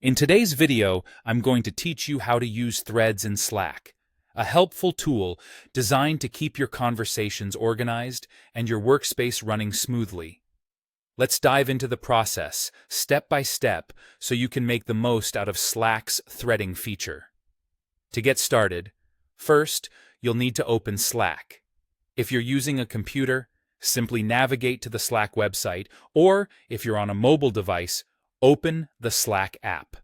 In today's video, I'm going to teach you how to use threads in Slack, a helpful tool designed to keep your conversations organized and your workspace running smoothly. Let's dive into the process, step by step, so you can make the most out of Slack's threading feature. To get started, first, you'll need to open Slack. If you're using a computer, simply navigate to the Slack website, or if you're on a mobile device, open the Slack app.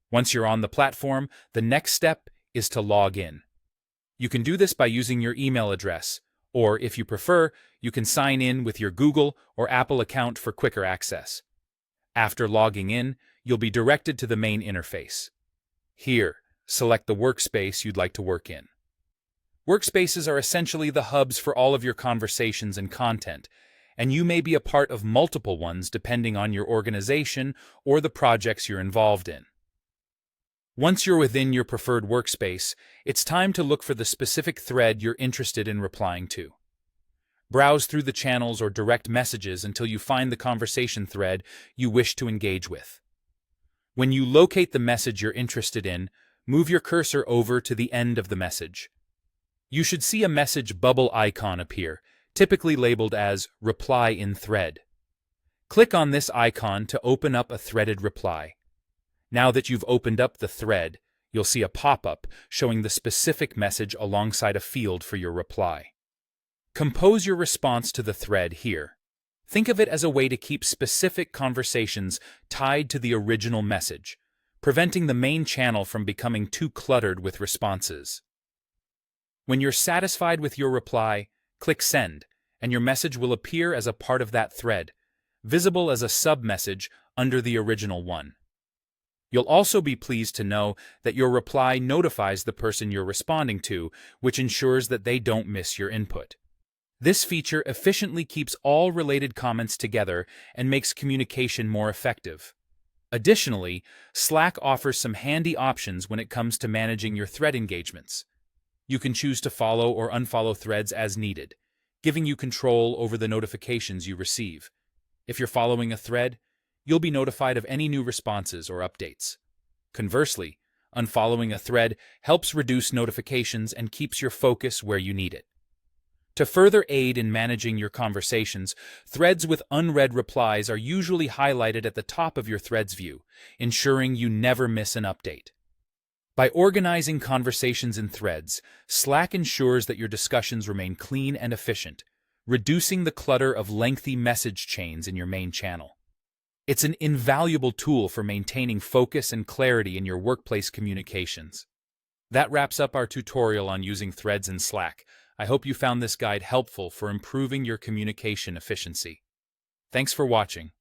Once you're on the platform, the next step is to log in. You can do this by using your email address, or if you prefer, you can sign in with your Google or Apple account for quicker access. After logging in, you'll be directed to the main interface. Here, select the workspace you'd like to work in. Workspaces are essentially the hubs for all of your conversations and content, and you may be a part of multiple ones depending on your organization or the projects you're involved in. Once you're within your preferred workspace, it's time to look for the specific thread you're interested in replying to. Browse through the channels or direct messages until you find the conversation thread you wish to engage with. When you locate the message you're interested in, move your cursor over to the end of the message. You should see a message bubble icon appear, typically labeled as Reply in Thread. Click on this icon to open up a threaded reply. Now that you've opened up the thread, you'll see a pop-up showing the specific message alongside a field for your reply. Compose your response to the thread here. Think of it as a way to keep specific conversations tied to the original message, preventing the main channel from becoming too cluttered with responses. When you're satisfied with your reply, click Send, and your message will appear as a part of that thread, visible as a sub-message under the original one. You'll also be pleased to know that your reply notifies the person you're responding to, which ensures that they don't miss your input. This feature efficiently keeps all related comments together and makes communication more effective. Additionally, Slack offers some handy options when it comes to managing your thread engagements. You can choose to follow or unfollow threads as needed, giving you control over the notifications you receive. If you're following a thread, you'll be notified of any new responses or updates. Conversely, unfollowing a thread helps reduce notifications and keeps your focus where you need it. To further aid in managing your conversations, threads with unread replies are usually highlighted at the top of your threads view, ensuring you never miss an update. By organizing conversations in threads, Slack ensures that your discussions remain clean and efficient, reducing the clutter of lengthy message chains in your main channel. It's an invaluable tool for maintaining focus and clarity in your workplace communications. That wraps up our tutorial on using threads in Slack. I hope you found this guide helpful for improving your communication efficiency. Thanks for watching.